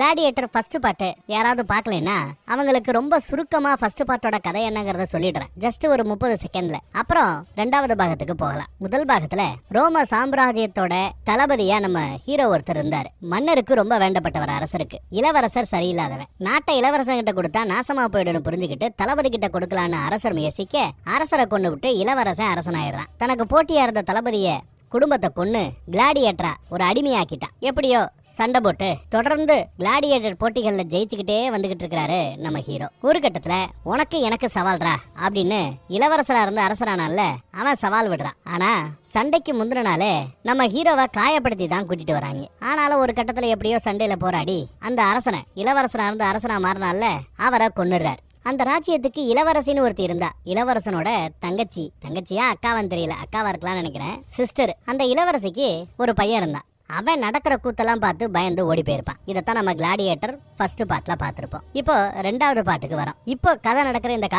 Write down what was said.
Gladiator first part யாராவது பார்க்கலனா அவங்களுக்கு ரொம்ப சுருக்கமா ஃபர்ஸ்ட் பார்ட்டோட கதை என்னங்கறத சொல்லிடுறேன். ஜஸ்ட் ஒரு 30 செகண்ட்ல. அப்புறம் இரண்டாவது பாகத்துக்கு போகலாம். முதல் பாகத்துல ரோம சாம்ராஜ்யத்தோட தளபதியா நம்ம ஹீரோ ஒருத்தர் இருந்தார். மன்னருக்கு ரொம்ப வேண்டப்பட்டவர் அரசருக்கு. இளவரசர் சரியில்லாதவன். நாட்டை இளவரசன் கிட்ட கொடுத்தா நாசமா போயிடுன்னு புரிஞ்சுக்கிட்டு தளபதி கிட்ட கொடுக்கலான்னு அரசர் முயற்சிக்க அரசரை கொண்டு விட்டு இளவரசன் அரசனாயிடுறான். தனக்கு போட்டியா இருந்த தளபதிய குடும்பத்தை கொன்னு கிளாடியேட்டரா ஒரு அடிமையாக்கிட்டான். எப்படியோ சண்டை போட்டு தொடர்ந்து கிளாடியேட்டர் போட்டிகள்ல ஜெயிச்சுக்கிட்டே வந்துகிட்டு இருக்கிறாரு நம்ம ஹீரோ. ஒரு கட்டத்துல உனக்கு எனக்கு சவால்ரா அப்படின்னு இளவரசரா இருந்து அரசரானால அவன் சவால் விடுறான். ஆனா சண்டைக்கு முந்தின நாளே நம்ம ஹீரோவை காயப்படுத்தி தான் கூட்டிட்டு வராங்க. ஆனாலும் ஒரு கட்டத்துல எப்படியோ சண்டையில போராடி அந்த அரசனை இளவரசனா இருந்து அரசனா மாறினால அவரை கொன்னுறாரு. அந்த ராஜ்யத்துக்கு இளவரசின்னு ஒருத்தி இருந்தா. இளவரசனோட தங்கச்சியா அக்காவான்னு தெரியல, அக்காவா இருக்கலாம்னு நினைக்கிறேன், சிஸ்டர். அந்த இளவரசிக்கு ஒரு பையன் இருந்தான். அவன் நடக்கிற கூத்தெல்லாம் பார்த்து பயந்து ஓடி போயிருப்பான். இதைத்தான் நம்ம கிளாடியேட்டர் ஃபர்ஸ்ட் பார்ட்ல பார்த்திருப்போம். இப்போ ரெண்டாவது பாட்டுக்கு வரோம். இப்போ கதை நடக்கிற இந்த கால